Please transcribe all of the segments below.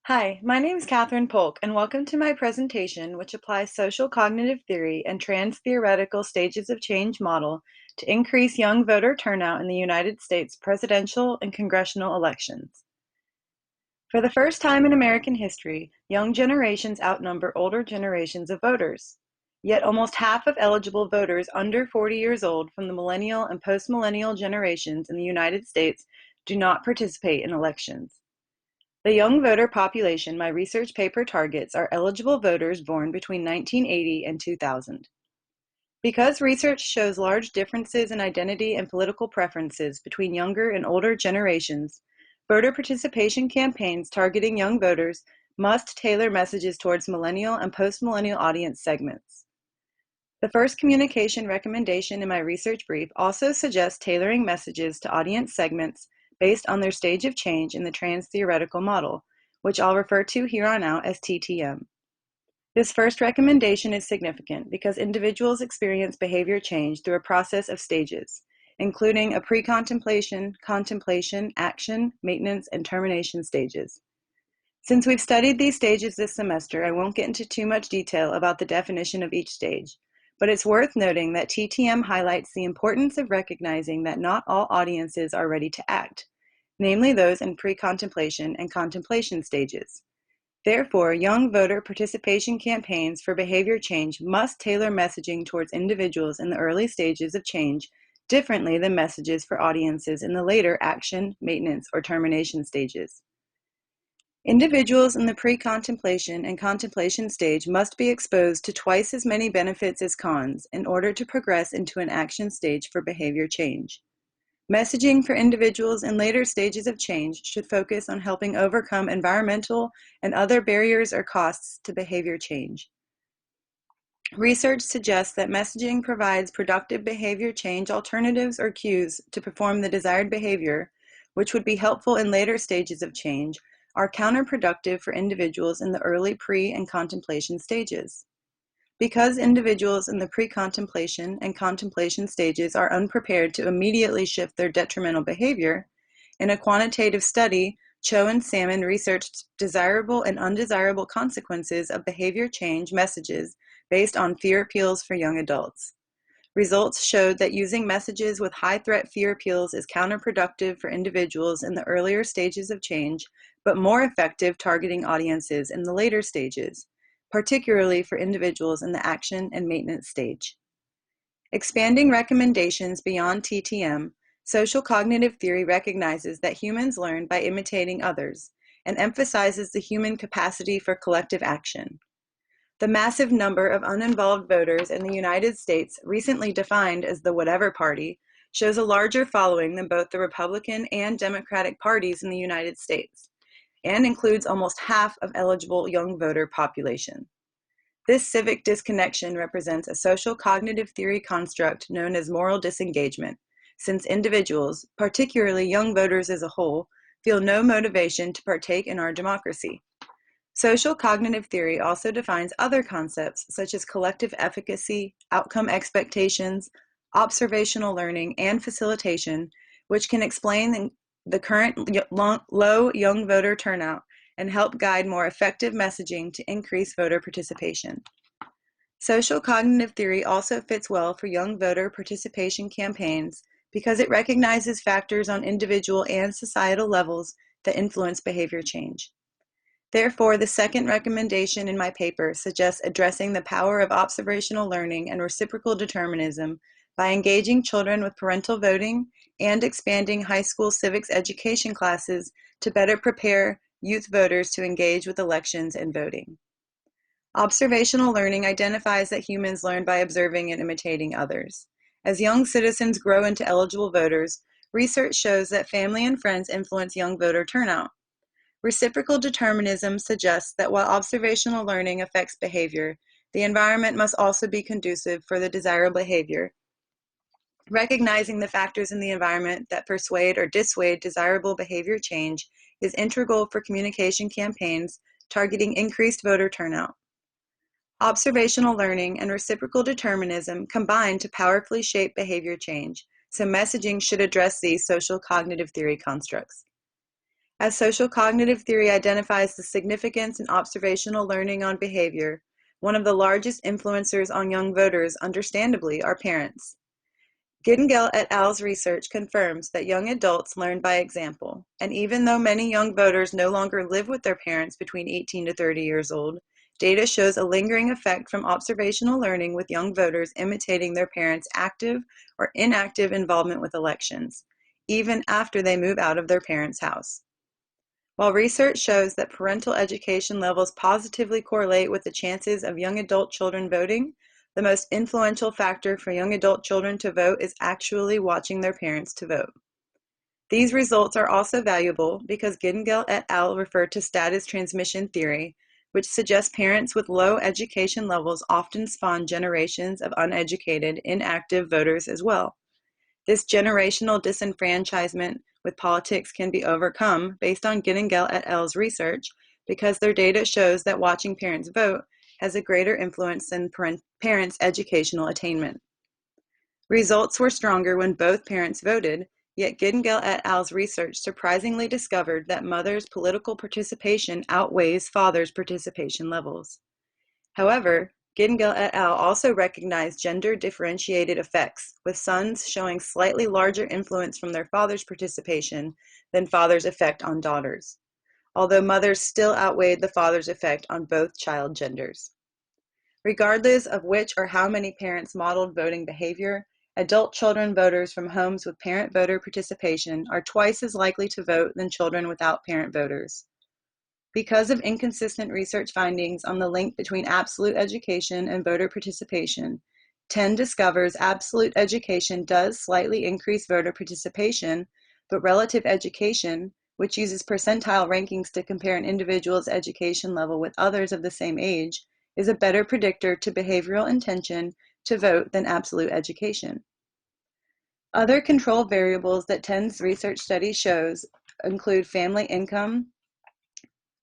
Hi, my name is Catherine Polk, and welcome to my presentation, which applies social cognitive theory and trans-theoretical stages of change model to increase young voter turnout in the United States presidential and congressional elections. For the first time in American history, young generations outnumber older generations of voters. Yet almost half of eligible voters under 40 years old from the millennial and post-millennial generations in the United States do not participate in elections. The young voter population my research paper targets are eligible voters born between 1980 and 2000. Because research shows large differences in identity and political preferences between younger and older generations, voter participation campaigns targeting young voters must tailor messages towards millennial and post-millennial audience segments. The first communication recommendation in my research brief also suggests tailoring messages to audience segments based on their stage of change in the trans-theoretical model, which I'll refer to here on out as TTM. This first recommendation is significant because individuals experience behavior change through a process of stages, including a pre-contemplation, contemplation, action, maintenance, and termination stages. Since we've studied these stages this semester, I won't get into too much detail about the definition of each stage, but it's worth noting that TTM highlights the importance of recognizing that not all audiences are ready to act, namely those in pre-contemplation and contemplation stages. Therefore, young voter participation campaigns for behavior change must tailor messaging towards individuals in the early stages of change differently than messages for audiences in the later action, maintenance, or termination stages. Individuals in the pre-contemplation and contemplation stage must be exposed to twice as many benefits as cons in order to progress into an action stage for behavior change. Messaging for individuals in later stages of change should focus on helping overcome environmental and other barriers or costs to behavior change. Research suggests that messaging provides productive behavior change alternatives or cues to perform the desired behavior, which would be helpful in later stages of change, are counterproductive for individuals in the early pre- and contemplation stages. Because individuals in the pre-contemplation and contemplation stages are unprepared to immediately shift their detrimental behavior, in a quantitative study, Cho and Salmon researched desirable and undesirable consequences of behavior change messages based on fear appeals for young adults. Results showed that using messages with high-threat fear appeals is counterproductive for individuals in the earlier stages of change, but more effective targeting audiences in the later stages, particularly for individuals in the action and maintenance stage. Expanding recommendations beyond TTM, social cognitive theory recognizes that humans learn by imitating others and emphasizes the human capacity for collective action. The massive number of uninvolved voters in the United States, recently defined as the whatever party, shows a larger following than both the Republican and Democratic parties in the United States, and includes almost half of eligible young voter population. This civic disconnection represents a social cognitive theory construct known as moral disengagement, since individuals, particularly young voters as a whole, feel no motivation to partake in our democracy. Social cognitive theory also defines other concepts such as collective efficacy, outcome expectations, observational learning, and facilitation, which can explain the current low young voter turnout and help guide more effective messaging to increase voter participation. Social cognitive theory also fits well for young voter participation campaigns because it recognizes factors on individual and societal levels that influence behavior change. Therefore, the second recommendation in my paper suggests addressing the power of observational learning and reciprocal determinism by engaging children with parental voting and expanding high school civics education classes to better prepare youth voters to engage with elections and voting. Observational learning identifies that humans learn by observing and imitating others. As young citizens grow into eligible voters, research shows that family and friends influence young voter turnout. Reciprocal determinism suggests that while observational learning affects behavior, the environment must also be conducive for the desirable behavior. Recognizing the factors in the environment that persuade or dissuade desirable behavior change is integral for communication campaigns targeting increased voter turnout. Observational learning and reciprocal determinism combine to powerfully shape behavior change, so messaging should address these social cognitive theory constructs. As social cognitive theory identifies the significance in observational learning on behavior, one of the largest influencers on young voters, understandably, are parents. Gittengel et al.'s research confirms that young adults learn by example, and even though many young voters no longer live with their parents between 18 to 30 years old, data shows a lingering effect from observational learning with young voters imitating their parents' active or inactive involvement with elections, even after they move out of their parents' house. While research shows that parental education levels positively correlate with the chances of young adult children voting, the most influential factor for young adult children to vote is actually watching their parents to vote. These results are also valuable because Gittengel et al. Refer to status transmission theory, which suggests parents with low education levels often spawn generations of uneducated, inactive voters as well. This generational disenfranchisement with politics can be overcome based on Gittengel et al.'s research because their data shows that watching parents vote has a greater influence than parents' educational attainment. Results were stronger when both parents voted, yet Gittengel et al.'s research surprisingly discovered that mothers' political participation outweighs fathers' participation levels. However, Gittengel et al. Also recognized gender-differentiated effects, with sons showing slightly larger influence from their father's participation than father's effect on daughters, although mothers still outweighed the father's effect on both child genders. Regardless of which or how many parents modeled voting behavior, adult children voters from homes with parent voter participation are twice as likely to vote than children without parent voters. Because of inconsistent research findings on the link between absolute education and voter participation, 10 discovers absolute education does slightly increase voter participation, but relative education, which uses percentile rankings to compare an individual's education level with others of the same age, is a better predictor to behavioral intention to vote than absolute education. Other control variables that 10's research study shows include family income,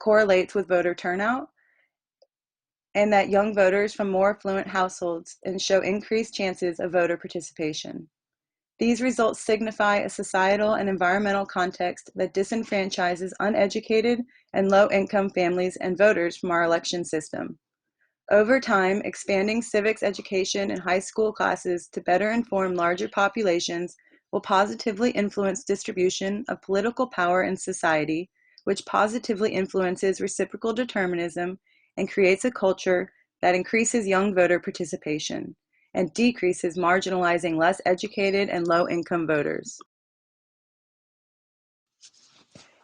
correlates with voter turnout, and that young voters from more affluent households and show increased chances of voter participation. These results signify a societal and environmental context that disenfranchises uneducated and low-income families and voters from our election system. Over time, expanding civics education in high school classes to better inform larger populations will positively influence distribution of political power in society, which positively influences reciprocal determinism and creates a culture that increases young voter participation and decreases marginalizing less educated and low-income voters.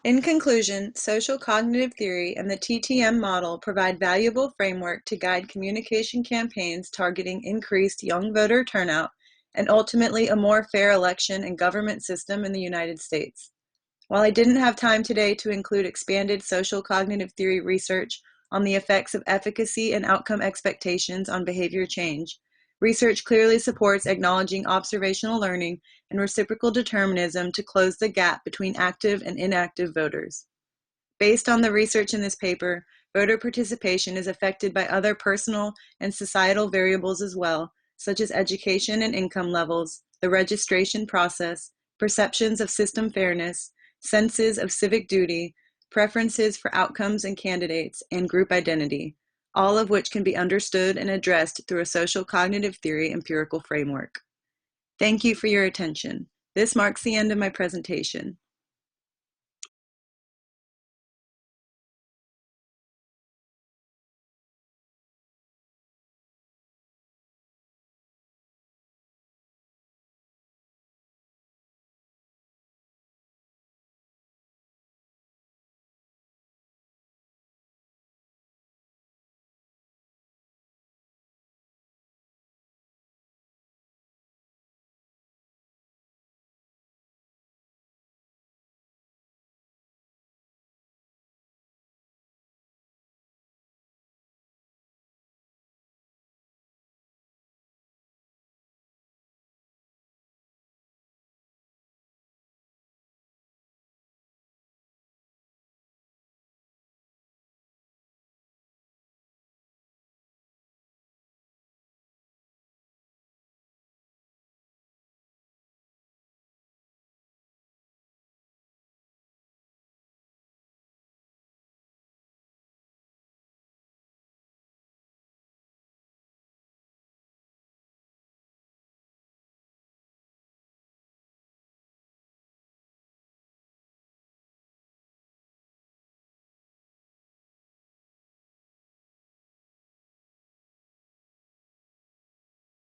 In conclusion, social cognitive theory and the TTM model provide valuable framework to guide communication campaigns targeting increased young voter turnout and ultimately a more fair election and government system in the United States. While I didn't have time today to include expanded social cognitive theory research on the effects of efficacy and outcome expectations on behavior change, research clearly supports acknowledging observational learning and reciprocal determinism to close the gap between active and inactive voters. Based on the research in this paper, voter participation is affected by other personal and societal variables as well, such as education and income levels, the registration process, perceptions of system fairness, senses of civic duty, preferences for outcomes and candidates, and group identity, all of which can be understood and addressed through a social cognitive theory empirical framework. Thank you for your attention. This marks the end of my presentation.